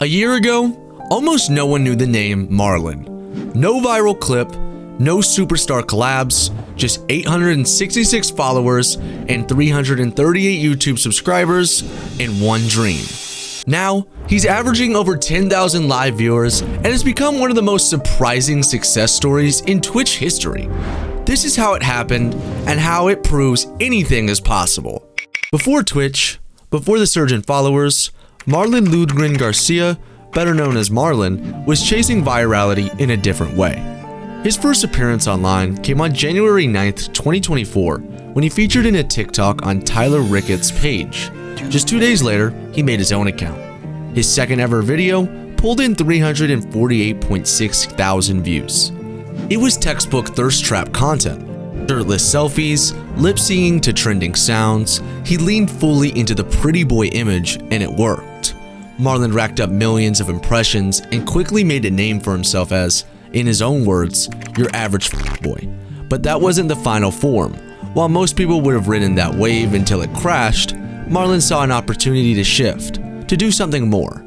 A year ago, almost no one knew the name Marlon. No viral clip, no superstar collabs, just 866 followers and 338 YouTube subscribers and one dream. Now, he's averaging over 10,000 live viewers and has become one of the most surprising success stories in Twitch history. This is how it happened and how it proves anything is possible. Before Twitch, before the surge in followers, Marlon Lundgren Garcia, better known as Marlon, was chasing virality in a different way. His first appearance online came on January 9th, 2024, when he featured in a TikTok on Tyler Ricketts' page. Just 2 days later, he made his own account. His second ever video pulled in 348.6 thousand views. It was textbook thirst trap content. Shirtless selfies, lip-syncing to trending sounds, he leaned fully into the pretty boy image and it worked. Marlon racked up millions of impressions and quickly made a name for himself as, in his own words, your average boy. But that wasn't the final form. While most people would have ridden that wave until it crashed, Marlon saw an opportunity to shift, to do something more.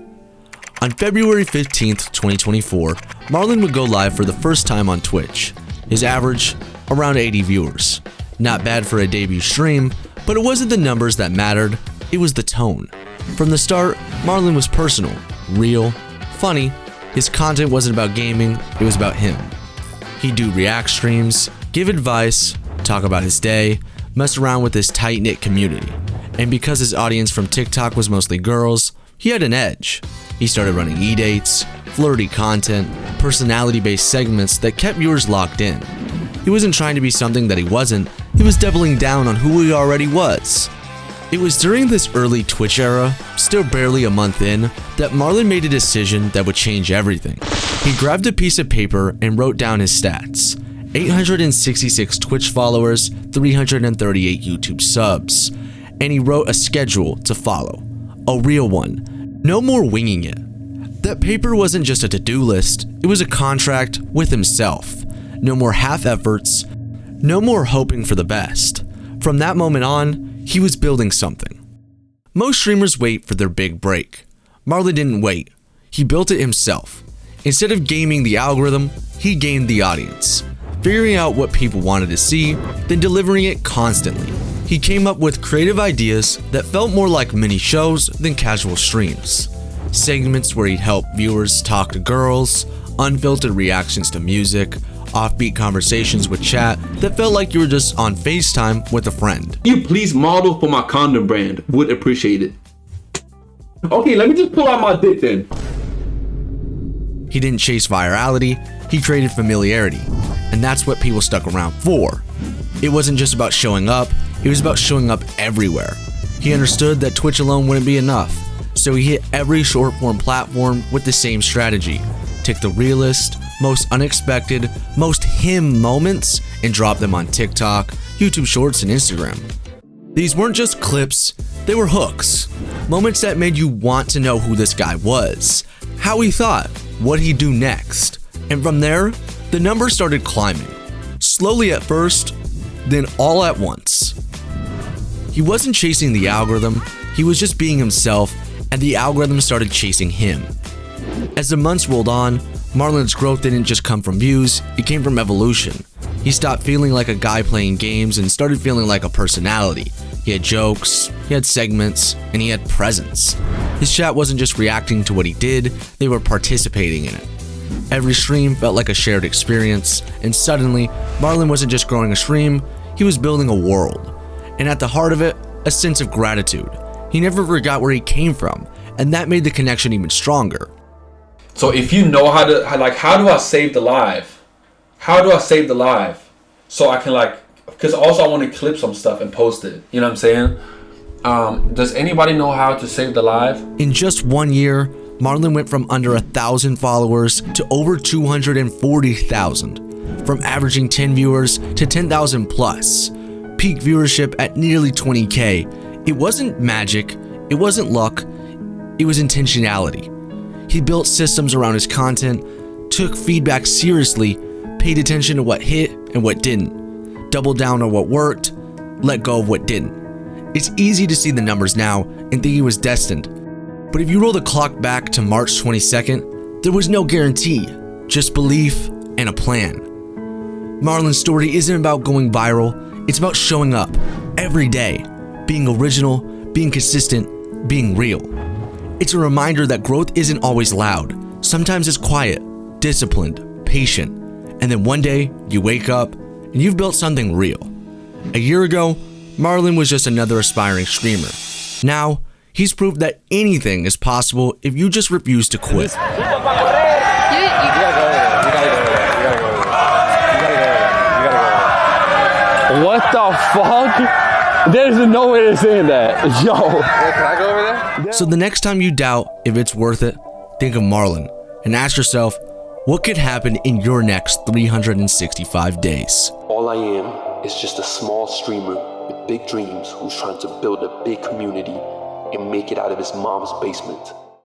On February 15th, 2024, Marlon would go live for the first time on Twitch. His average, around 80 viewers. Not bad for a debut stream, but it wasn't the numbers that mattered, it was the tone. From the start, Marlon was personal, real, funny. His content wasn't about gaming, it was about him. He'd do react streams, give advice, talk about his day, mess around with his tight-knit community. And because his audience from TikTok was mostly girls, he had an edge. He started running e-dates, flirty content, personality-based segments that kept viewers locked in. He wasn't trying to be something that he wasn't, he was doubling down on who he already was. It was during this early Twitch era, still barely a month in, that Marlon made a decision that would change everything. He grabbed a piece of paper and wrote down his stats. 866 Twitch followers, 338 YouTube subs. And he wrote a schedule to follow. A real one. No more winging it. That paper wasn't just a to-do list, it was a contract with himself. No more half efforts, no more hoping for the best. From that moment on, he was building something. Most streamers wait for their big break. Marlon didn't wait. He built it himself. Instead of gaming the algorithm, he gamed the audience. Figuring out what people wanted to see, then delivering it constantly. He came up with creative ideas that felt more like mini shows than casual streams. Segments where he'd help viewers talk to girls, unfiltered reactions to music, offbeat conversations with chat that felt like you were just on FaceTime with a friend. Can you please model for my condom brand? Would appreciate it. Okay, let me just pull out my dick then. He didn't chase virality, he created familiarity. And that's what people stuck around for. It wasn't just about showing up, it was about showing up everywhere. He understood that Twitch alone wouldn't be enough, so he hit every short-form platform with the same strategy. Take the realest, most unexpected, most him moments and drop them on TikTok, YouTube Shorts, and Instagram. These weren't just clips, they were hooks. Moments that made you want to know who this guy was, how he thought, what he'd do next. And from there, the numbers started climbing. Slowly at first, then all at once. He wasn't chasing the algorithm, he was just being himself, and the algorithm started chasing him. As the months rolled on, Marlon's growth didn't just come from views, it came from evolution. He stopped feeling like a guy playing games and started feeling like a personality. He had jokes, he had segments, and he had presence. His chat wasn't just reacting to what he did, they were participating in it. Every stream felt like a shared experience, and suddenly, Marlon wasn't just growing a stream, he was building a world. And at the heart of it, a sense of gratitude. He never forgot where he came from, and that made the connection even stronger. So if you know how do I save the live? How do I save the live? So I can because also I want to clip some stuff and post it. You know what I'm saying? Does anybody know how to save the live? In just 1 year, Marlon went from under 1,000 followers to over 240,000. From averaging 10 viewers to 10,000 plus. Peak viewership at nearly 20K. It wasn't magic, it wasn't luck, it was intentionality. He built systems around his content, took feedback seriously, paid attention to what hit and what didn't, doubled down on what worked, let go of what didn't. It's easy to see the numbers now and think he was destined, But if you roll the clock back to March 22nd, there was no guarantee, just belief and a plan. Marlon's story isn't about going viral, it's about showing up every day, being original, being consistent, being real. It's a reminder that growth isn't always loud. Sometimes it's quiet, disciplined, patient, and then one day you wake up and you've built something real. A year ago, Marlon was just another aspiring streamer. Now, he's proved that anything is possible if you just refuse to quit. What the fuck? There's no way they're saying that. Yo. Can I go over there? So the next time you doubt if it's worth it, think of Marlon and ask yourself, what could happen in your next 365 days? All I am is just a small streamer with big dreams who's trying to build a big community and make it out of his mom's basement.